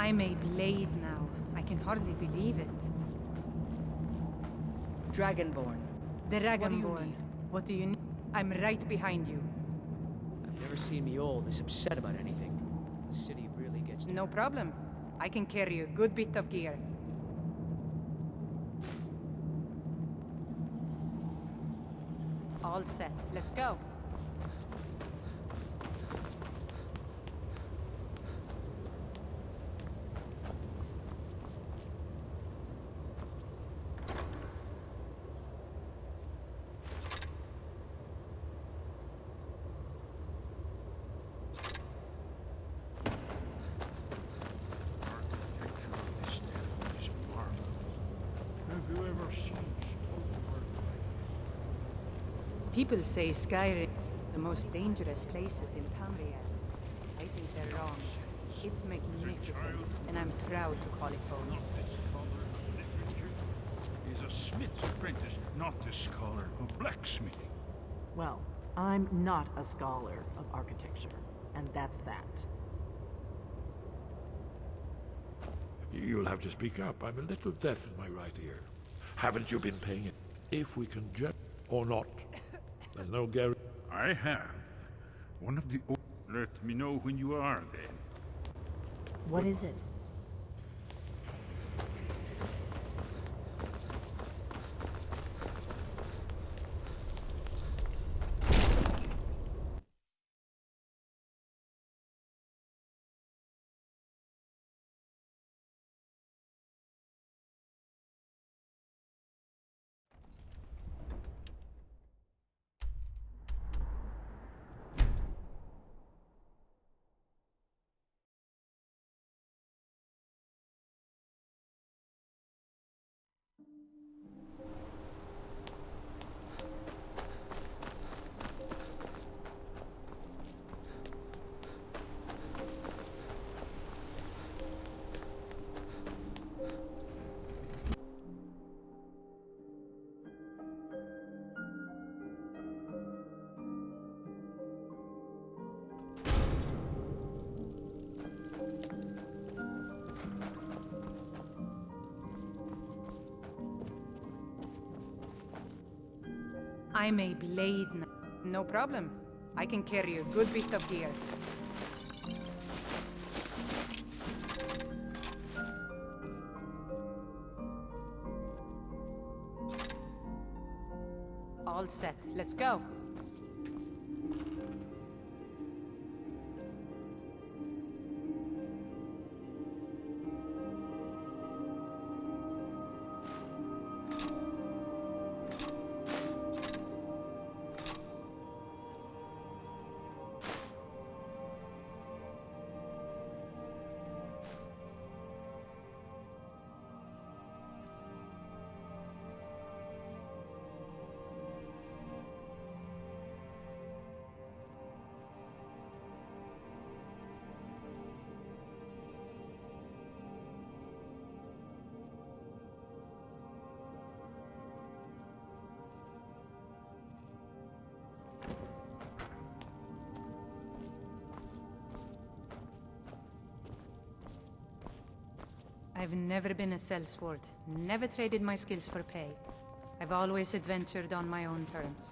I'm a blade now. I can hardly believe it. Dragonborn. The Dragonborn. What do you need? I'm right behind you. I've never seen Mjol this upset about anything. The city really gets down. No problem. I can carry a good bit of gear. All set. Let's go. Architecture of this temple is marvelous. Have you ever seen stone work like this? People say Skyrim the most dangerous places in Tamriel. I think they're wrong. It's magnificent, and I'm proud to call it home. Not a scholar of literature. He's a smith's apprentice, not a scholar of blacksmithing. Well, I'm not a scholar of architecture, and that's that. You'll have to speak up. I'm a little deaf in my right ear. Haven't you been paying it? If we can judge or not. There's no guarantee. I have. One of the... Let me know when you are, then. What is it? I'm a blade now. No problem. I can carry a good bit of gear. All set. Let's go. I've never been a sellsword, never traded my skills for pay. I've always adventured on my own terms.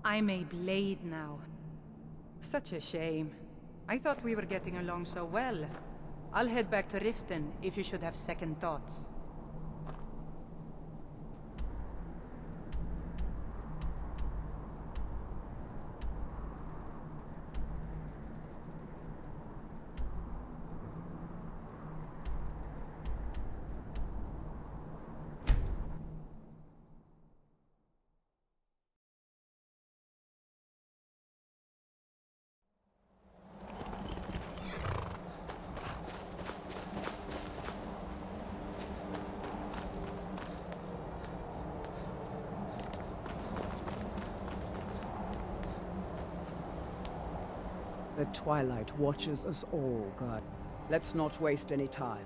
I'm a blade now. Such a shame. I thought we were getting along so well. I'll head back to Riften if you should have second thoughts. The Twilight watches us all, Guy. Let's not waste any time.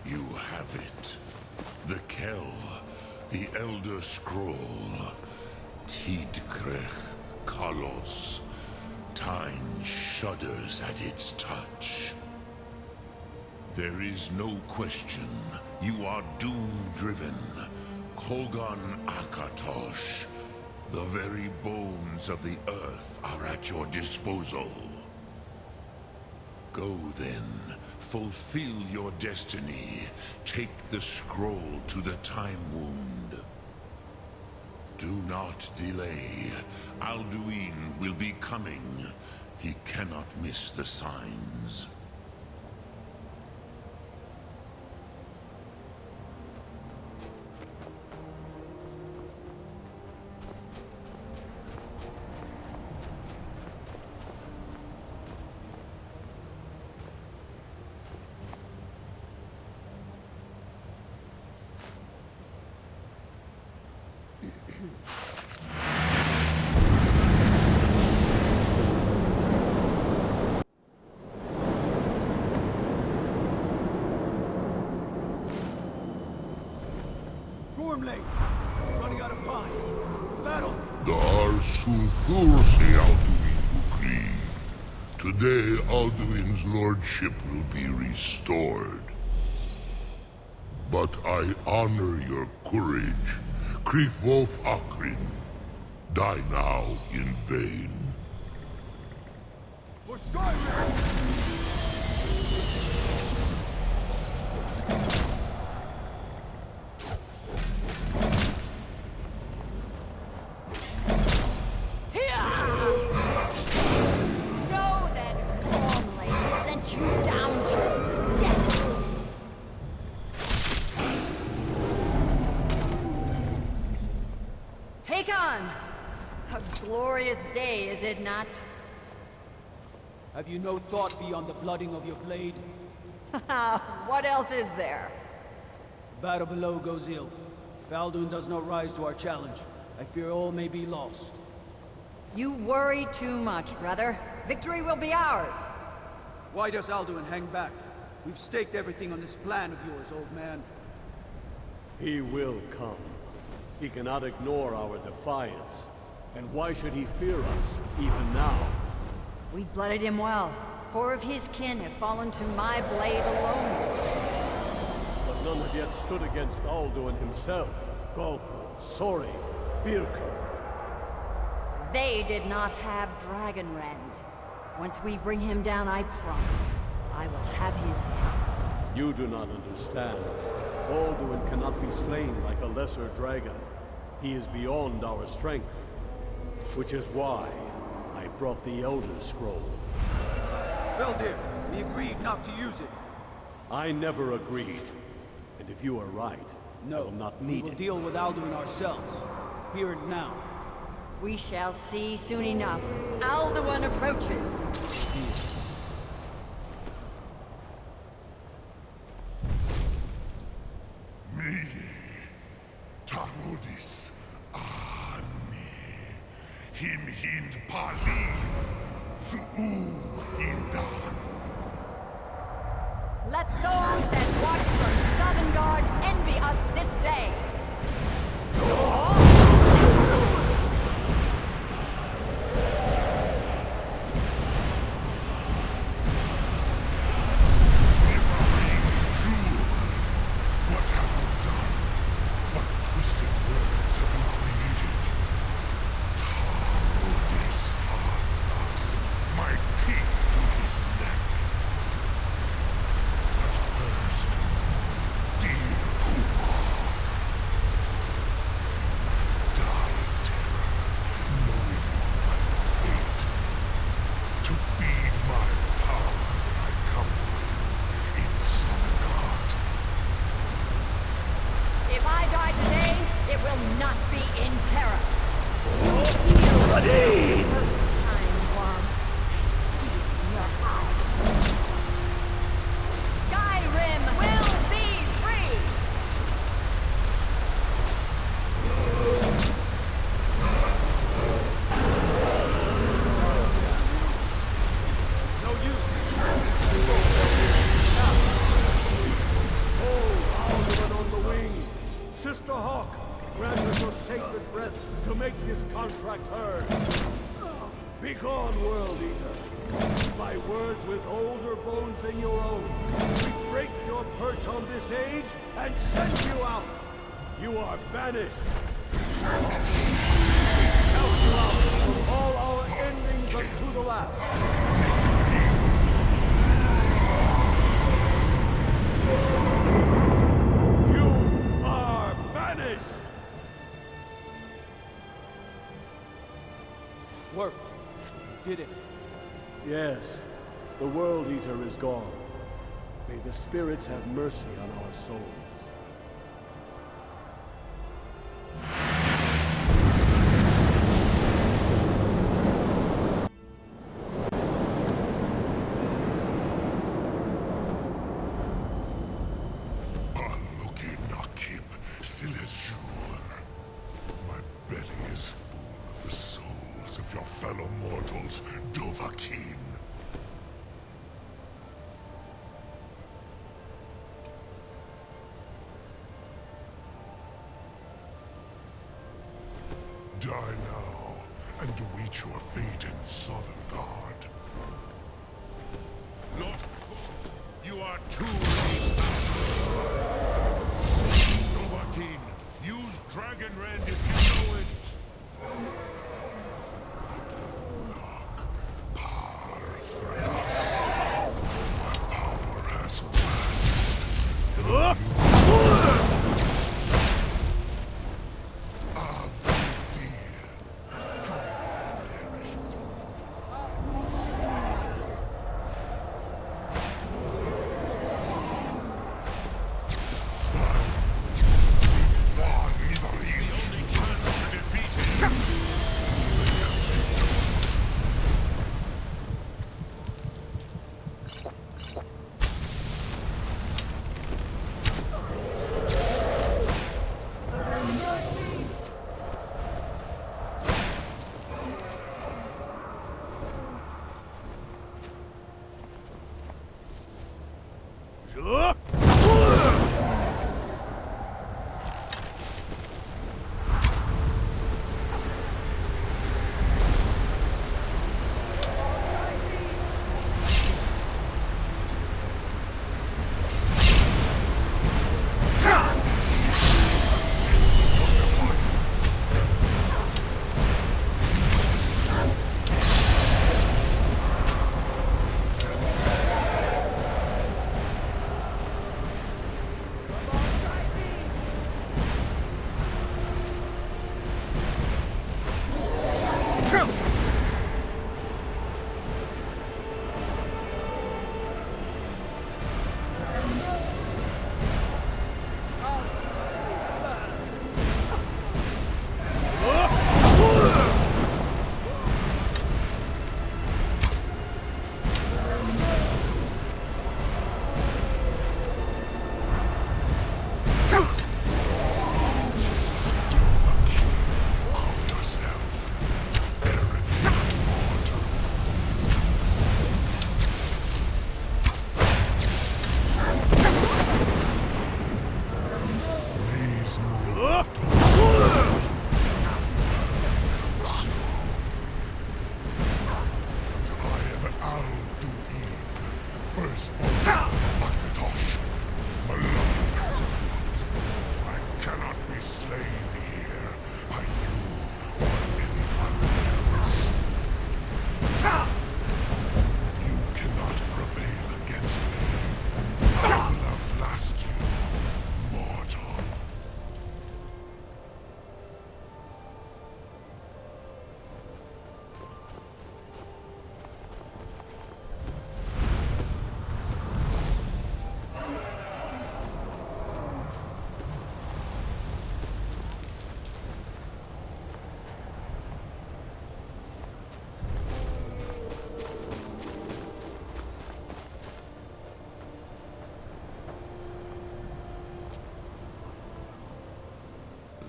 You have it. The Kell, the Elder Scroll. Tidkrech Kalos. Time shudders at its touch. There is no question. You are doom-driven. Kolgan Akatosh. The very bones of the earth are at your disposal. Go then. Fulfill your destiny. Take the scroll to the Time Wound. Do not delay. Alduin will be coming. He cannot miss the signs. Gormley! Running out of time. Battle! Dar Sulthursi Alduin Ukri. Today, Alduin's lordship will be restored. But I honor your courage. Krifwolf Akrin. Die now in vain. For Skyrim! Glorious day, is it not? Have you no thought beyond the blooding of your blade? What else is there? The battle below goes ill. If Alduin does not rise to our challenge, I fear all may be lost. You worry too much, brother. Victory will be ours. Why does Alduin hang back? We've staked everything on this plan of yours, old man. He will come. He cannot ignore our defiance. And why should he fear us, even now? We blooded him well. 4 of his kin have fallen to my blade alone. But none have yet stood against Alduin himself. Golfo, Sori, Birka. They did not have Dragonrend. Once we bring him down, I promise, I will have his head. You do not understand. Alduin cannot be slain like a lesser dragon. He is beyond our strength. Which is why I brought the Elder Scroll. Feldir, we agreed not to use it. I never agreed. And if you are right, I will not need we will it. deal with Alduin ourselves. Here and now. We shall see soon enough. Alduin approaches. Aldis Ani. Him hind Pali. Su'u hindan. Let those that watch from Sovngarde envy us this day. What have you done? What twisted words have you created? Aldis Anas, my teeth to his neck. But first, dear Kumar, die in terror, knowing your final fate. To feed my power when I come for you in Sovngarde. If I die today, it will not be in terror. First time, Worm. I see it in your eyes. Skyrim will be free! It's no use. Oh, Alderman on the wing! Sister Hawk, grant us your sacred breath to make this contract heard. Begone, World Eater. By words with older bones than your own, we break your perch on this age and send you out. You are banished. Count you out from all our endings unto the last. You are banished! Worked. Did it. Yes, the World Eater is gone. May the spirits have mercy on our souls. Aluki Nakib Silesur. My belly is full of the souls of your fellow mortals, Dovahkiin. Die now, and await your fate in Sovngarde. Lord, you are too late. Dovahkiin, use Dragon Rend if you know it. Parthrax. My power has waxed.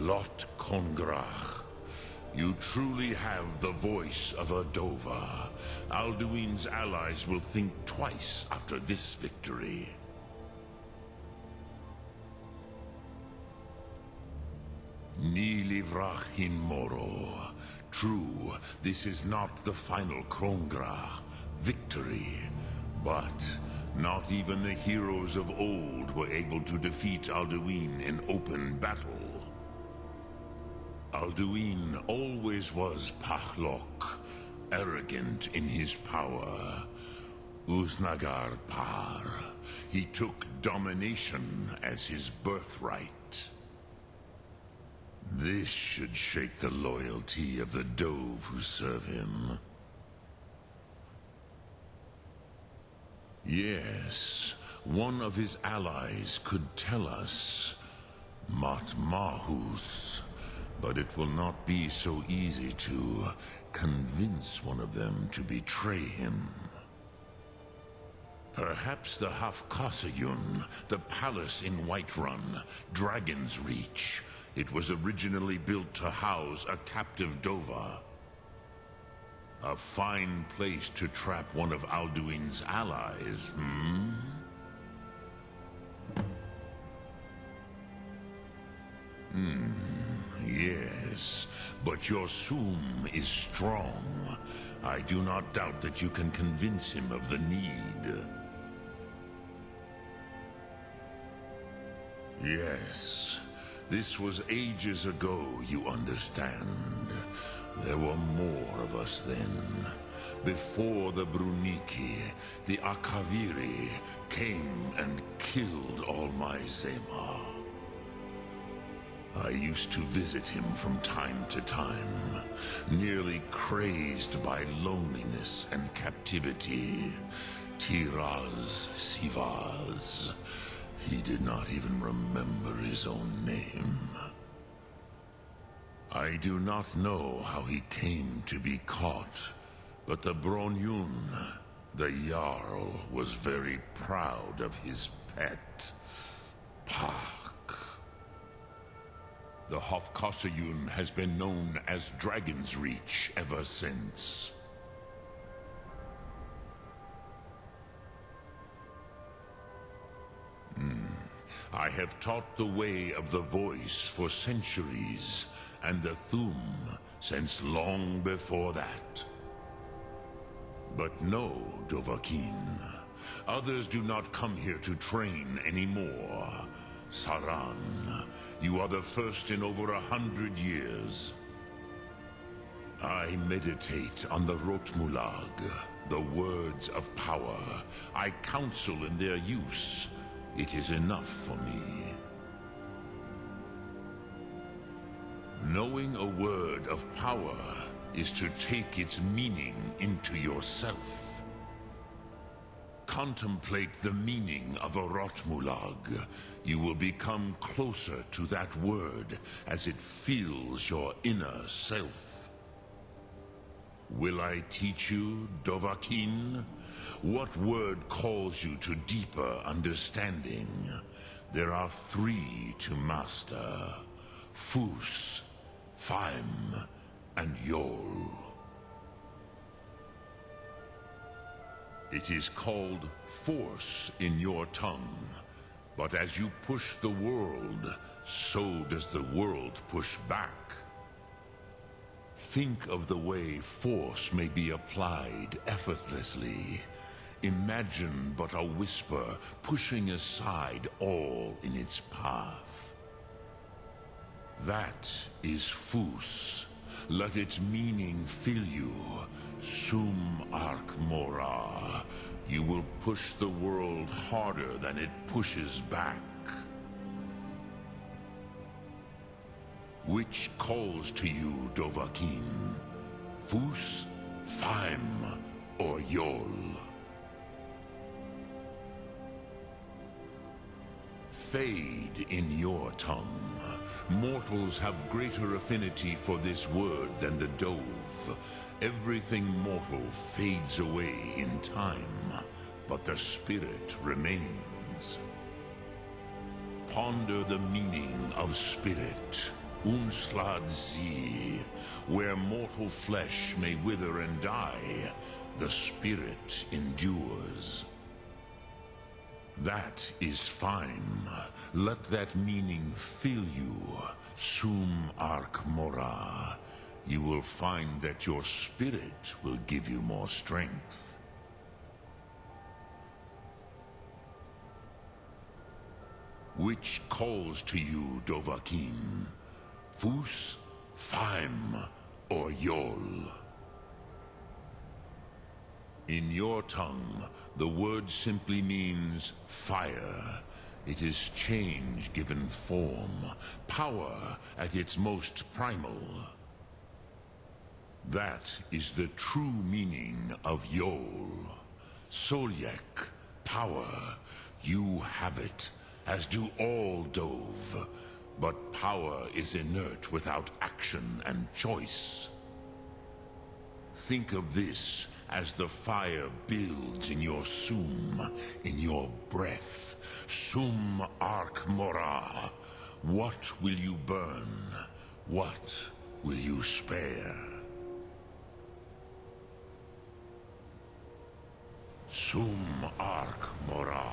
Lot Kongrach. You truly have the voice of a Dova. Alduin's allies will think twice after this victory. Ni livrach hin moro. True, this is not the final Krongra victory, but not even the heroes of old were able to defeat Alduin in open battle. Alduin always was Pachlok, arrogant in his power. Uznagar Par. He took domination as his birthright. This should shake the loyalty of the Dove who serve him. Yes, one of his allies could tell us. Matmahus. But it will not be so easy to convince one of them to betray him. Perhaps the Hafkasayun, the palace in Whiterun, Dragon's Reach. It was originally built to house a captive Dova. A fine place to trap one of Alduin's allies, hmm? Yes, but your Sum is strong. I do not doubt that you can convince him of the need. Yes, this was ages ago, you understand. There were more of us then. Before the Bruniki, the Akaviri came and killed all my Zema. I used to visit him from time to time, nearly crazed by loneliness and captivity. Tiraz Sivaz. He did not even remember his own name. I do not know how he came to be caught, but the Bronyun, the Jarl, was very proud of his pet, Pak. The Hofkosayun has been known as Dragon's Reach ever since. I have taught the way of the voice for centuries, and the Thum since long before that. But no, Dovahkiin. Others do not come here to train anymore. Saran, you are the first in over 100 years. I meditate on the Rotmulag, the words of power. I counsel in their use. It is enough for me. Knowing a word of power is to take its meaning into yourself. Contemplate the meaning of a Rotmulag. You will become closer to that word as it fills your inner self. Will I teach you, Dovahkiin? What word calls you to deeper understanding? There are 3 to master. Fus, Faim, and Yol. It is called force in your tongue, but as you push the world, so does the world push back. Think of the way force may be applied effortlessly. Imagine but a whisper pushing aside all in its path. That is Fus. Let its meaning fill you. Sum Ark Mora. You will push the world harder than it pushes back. Which calls to you, Dovahkiin? Fus, Faim, or Yol? Fade in your tongue. Mortals have greater affinity for this word than the Dove. Everything mortal fades away in time, but the spirit remains. Ponder the meaning of spirit. Unslad Zi, where mortal flesh may wither and die, the spirit endures. That is fine. Let that meaning fill you. Sum Ark Mora. You will find that your spirit will give you more strength. Which calls to you, Dovahkiin? Fus, Faim, or Yol? In your tongue, the word simply means fire. It is change given form, power at its most primal. That is the true meaning of Yol. Solyek, power. You have it, as do all Dove. But power is inert without action and choice. Think of this as the fire builds in your Sum, in your breath. Sum Ark Mora. What will you burn? What will you spare? Sum Ark Mora.